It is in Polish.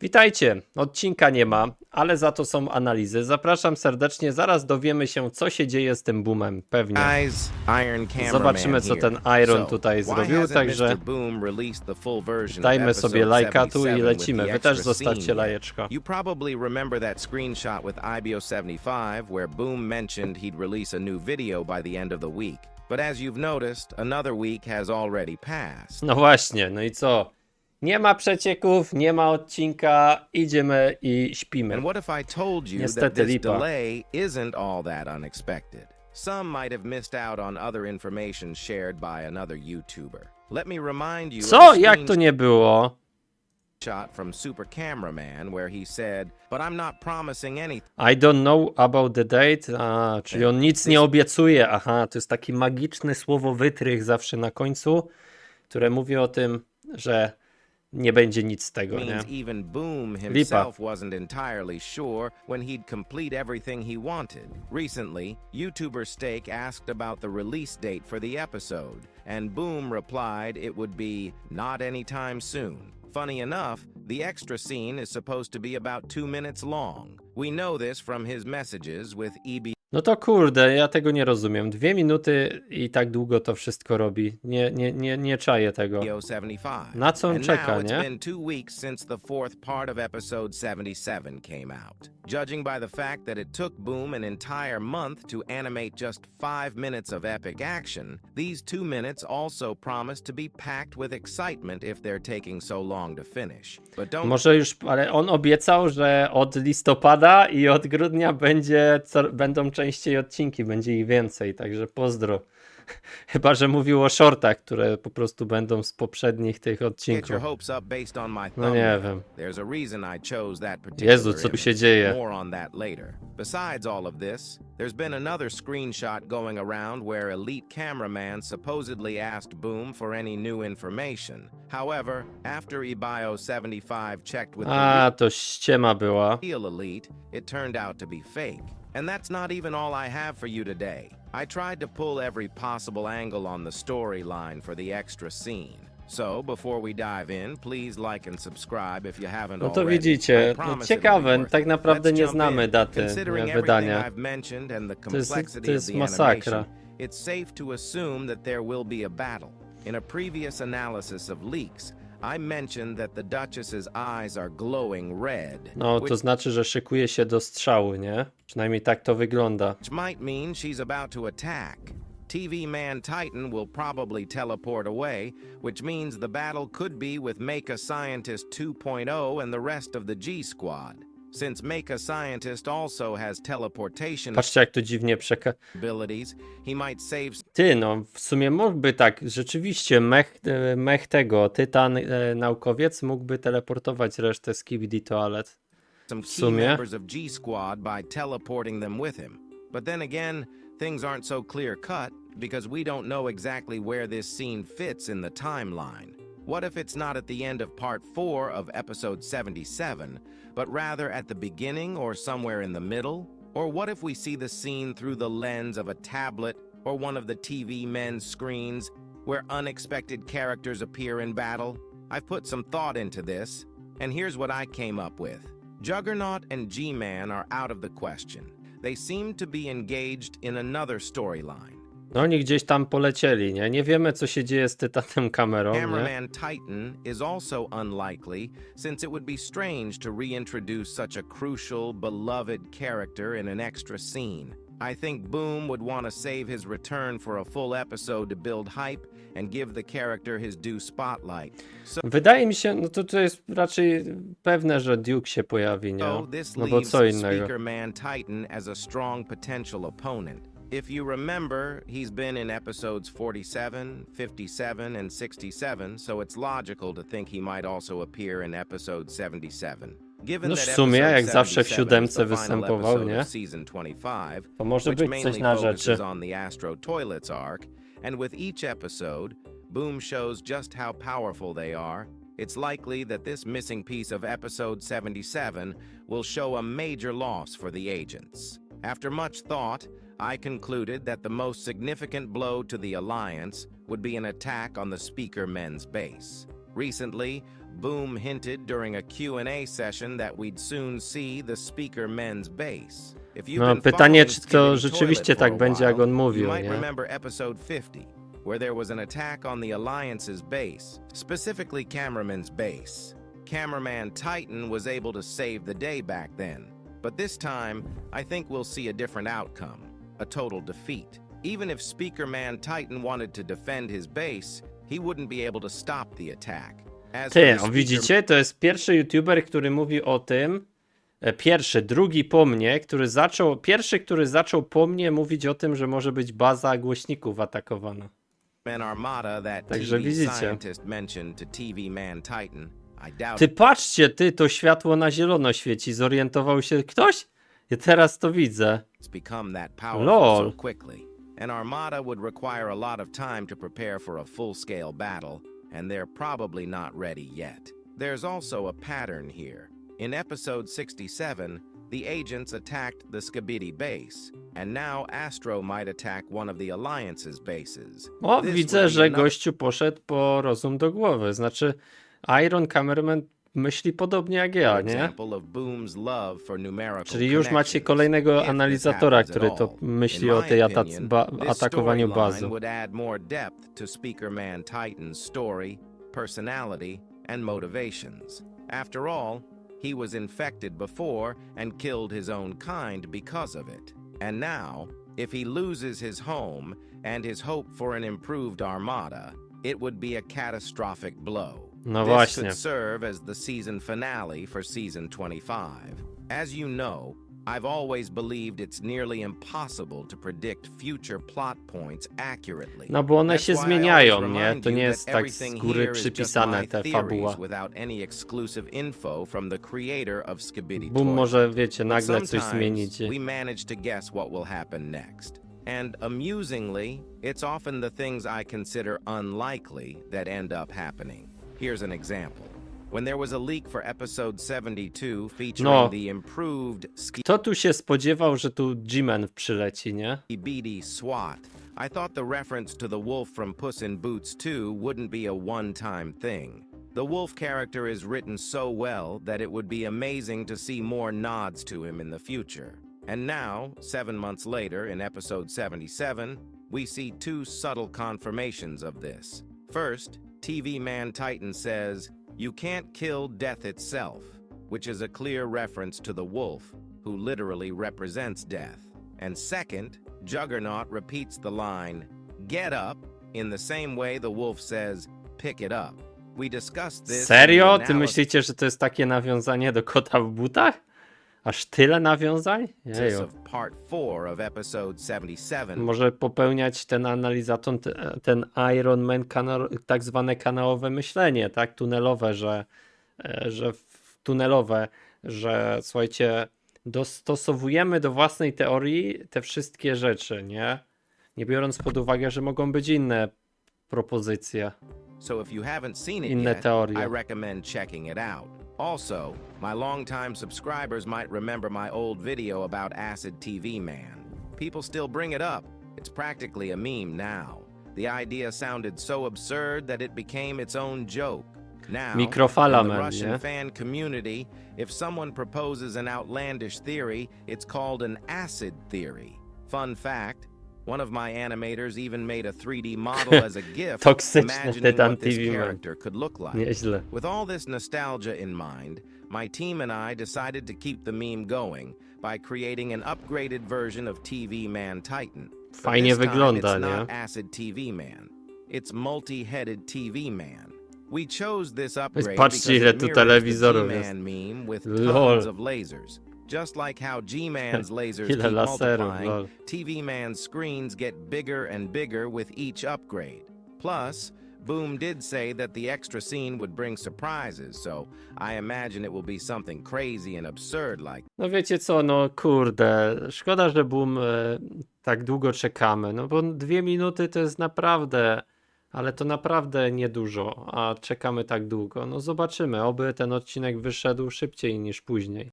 Witajcie, odcinka nie ma, ale za to są analizy. Zapraszam serdecznie, zaraz dowiemy się, co się dzieje z tym boomem, pewnie. Zobaczymy, co ten Iron tutaj zrobił, także dajmy sobie lajka tu i lecimy. Wy też zostawcie lajeczko. You probably remember that screenshot with IBO75 where Boom mentioned he'd release a new video by the end of the week. But as you've noticed, another week has already passed. No właśnie, no i co? Nie ma przecieków, nie ma odcinka, idziemy i śpimy. And what if I told you that Niestety this lipa. delay isn't all that unexpected? Some might have missed out on other information shared by another YouTuber. Let me remind you Co? of a Jak to nie było? screenshot from Super Cameraman where he said, "But I'm not promising anything." I don't know about the date. A, czyli on nic nie obiecuje. Aha, to jest taki magiczny słowo wytrych zawsze na końcu, które mówi o tym, że nie będzie nic z tego, nie? Means even Boom himself wasn't entirely sure when he'd complete everything he wanted. Recently, YouTuber Steak asked about the release date for the episode, and Boom replied it would be not anytime soon. Funny enough, the extra scene is supposed to be about 2 minutes long. We know this from his messages with EB. No to kurde, ja tego nie rozumiem. 2 minuty i tak długo to wszystko robi. Nie czaję tego. 75. Na co on And czeka, now it's nie? been 2 weeks since the fourth part of episode 77 came out. Judging by the fact that it took Boom an entire month to animate just 5 minutes of epic action, these 2 minutes also promise to be packed with excitement if they're taking so long to finish. But don't Może już, ale on obiecał, że od listopada i od grudnia będą częściej odcinki, będzie ich więcej, także pozdro. Chyba że mówił o shortach, które po prostu będą z poprzednich tych get your odcinków. hopes up based on my No thumbnail. nie wiem. There's a reason I chose that particular Jezu, co tu się image. dzieje? More on that later. Besides all of this, there's been another screenshot going around where elite cameraman supposedly asked Boom for any new information. However, after Ebio75 checked with the A, to ściema była. real elite, it turned out to be fake. And that's not even all I have for you today. I tried to pull every possible angle on the storyline for the extra scene. So, before we dive in, please like and subscribe if you haven't No to already. widzicie, I promise it'll ciekawe, be worth tak it. naprawdę Let's nie jump znamy in. daty Considering wydania. everything I've mentioned and the To jest complexity of the masakra. animation, it's safe to assume that there will be a battle. In a previous analysis of leaks, I mentioned that the Duchess's eyes are glowing red. No, to znaczy, że szykuje się do strzału, nie? Przynajmniej tak to wygląda. Which might mean she's about to attack. TV Man Titan will probably teleport away, which means the battle could be with Mecha Scientist 2.0 and the rest of the G Squad. Since Mecha Scientist also has teleportation Patrzcie, jak to dziwnie abilities, he might save Ty, no w sumie mógłby tak, rzeczywiście mech tego, Tytan naukowiec mógłby teleportować resztę Skibidi toalet. some key sumie. members of G Squad by teleporting them with him. But then again, things aren't so clear-cut because we don't know exactly where this scene fits in the timeline. What if it's not at the end of part 4 of episode 77, but rather at the beginning or somewhere in the middle? Or what if we see the scene through the lens of a tablet or one of the TV men's screens where unexpected characters appear in battle? I've put some thought into this, and here's what I came up with. Juggernaut and G-Man are out of the question. They seem to be engaged in another storyline. No oni gdzieś tam polecieli, nie? Nie wiemy, co się dzieje z Tytanem kamerą, nie? Cameraman Titan is also unlikely, since it would be strange to reintroduce such a crucial, beloved character in an extra scene. I think Boom would want to save his return for a full episode to build hype and give the character his due spotlight. So Wydaje mi się, no to jest raczej pewne, że Duke się pojawi, nie? this No bo leaves co innego. Speaker Man Titan as a strong potential opponent. If you remember, he's been in episodes 47, 57, and 67, so it's logical to think he might also appear in episode 77. Given No that w sumie, episode jak zawsze w 77 is siódemce the final występował, episode nie? of season 25, To może which być mainly coś na focuses rzeczy. on the Astro Toilets arc, and with each episode, Boom shows just how powerful they are. It's likely that this missing piece of episode 77 will show a major loss for the agents. After much thought, I concluded that the most significant blow to the Alliance would be an attack on the Speaker Men's base. Recently, Boom hinted during a Q&A session that we'd soon see the speaker men's base. If you've No, been pytanie, following czy to Skibidi rzeczywiście Toilet for tak a będzie, jak while, on you mówił, might nie? remember episode 50, where there was an attack on the Alliance's base, specifically Cameraman's base. Cameraman Titan was able to save the day back then, but this time, I think we'll see a different outcome, a total defeat. Even if Speaker Man Titan wanted to defend his base, he wouldn't be able to stop the attack. As for Ty, the o speaker- widzicie? To jest pierwszy YouTuber, który mówi o tym, drugi po mnie, pierwszy, który zaczął po mnie mówić o tym, że może być baza głośników atakowana. Armada that Także TV widzicie. scientist mentioned to TV Man Titan. I doubt Ty patrzcie, to światło na zielono świeci. Zorientował się ktoś? Ja teraz to widzę. it's become that powerful Lol. so quickly. An armada would require a lot of time to prepare for a full-scale battle, and they're probably not ready yet. There's also a pattern here. In episode 67, the agents attacked the Skibidi base, and now Astro might attack one of the Alliance's bases. O, This widzę, would be że another gościu poszedł po rozum do głowy. Znaczy, Iron Cameraman myśli podobnie jak ja, nie? example of Boom's love for numerical Czyli już macie connections, kolejnego if this analizatora, happens at który to all. myśli In o my tej opinion, this atakowaniu storyline bazy. would add more depth to Speaker Man Titan's story, personality, and motivations. After all, he was infected before and killed his own kind because of it. And now, if he loses his home and his hope for an improved armada, it would be a catastrophic blow. No This właśnie. could serve as the season finale for season 25. As you know, I've always believed it's nearly impossible to predict future plot points accurately. No bo one That's się why I zmieniają, always nie? remind To you nie that jest tak z everything góry here is just przypisane my te theories fabuła. without any exclusive info from the creator of Skibidi Boom Toilet. może, wiecie, But nagle coś sometimes zmienić. we manage to guess what will happen next. And amusingly, it's often the things I consider unlikely that end up happening. Here's an example. When there was a leak for episode 72 featuring No. the improved Kto tu się spodziewał, że tu G-Man przyleci, nie? Skibidi SWAT, I thought the reference to the wolf from Puss in Boots 2 wouldn't be a one-time thing. The wolf character is written so well that it would be amazing to see more nods to him in the future. And now, 7 months later, in episode 77, we see two subtle confirmations of this. First, TV Man Titan says, "You can't kill death itself," which is a clear reference to the wolf, who literally represents death. And second, Juggernaut repeats the line, "Get up," in the same way the wolf says, "Pick it up." We discussed this in the Serio? Ty analysis myślicie, że to jest takie nawiązanie do kota w butach? Aż tyle nawiązań? Jeju. of part 4 of episode 77. Może popełniać ten analizator, ten Iron Man, tak zwane kanałowe myślenie, tak? Tunelowe, że słuchajcie, dostosowujemy do własnej teorii te wszystkie rzeczy, nie? Nie biorąc pod uwagę, że mogą być inne propozycje. So if you haven't seen it Inne yet, teorie. I recommend checking it out. Also, my longtime subscribers might remember my old video about Acid TV Man. People still bring it up. It's practically a meme now. The idea sounded so absurd that it became its own joke. Now, Mikrofala in the man, Russian nie? fan community, if someone proposes an outlandish theory, it's called an acid theory. Fun fact, one of my animators even made a 3D model as a GIF, Toksyczny imagining Tytan what this TV Man. character could look like. Nieźle. With all this nostalgia in mind, my team and I decided to keep the meme going by creating an upgraded version of TV Man Titan. But Fajnie this time, wygląda, it's not nie? Acid TV Man. It's multi-headed TV Man. We chose this upgrade Patrzcie, because ile it tu mirrors the telewizorów G-Man meme with Lol. tons of lasers. Just like how G-Man's lasers Ile keep laserów, multiplying, lol. TV Man's screens get bigger and bigger with each upgrade. Plus, Boom did say that the extra scene would bring surprises, so I imagine it will be something crazy and absurd like. No wiecie co, no kurde, szkoda, że Boom tak długo czekamy, no bo 2 minuty to jest naprawdę, ale to naprawdę niedużo, a czekamy tak długo. No zobaczymy, oby ten odcinek wyszedł szybciej niż później.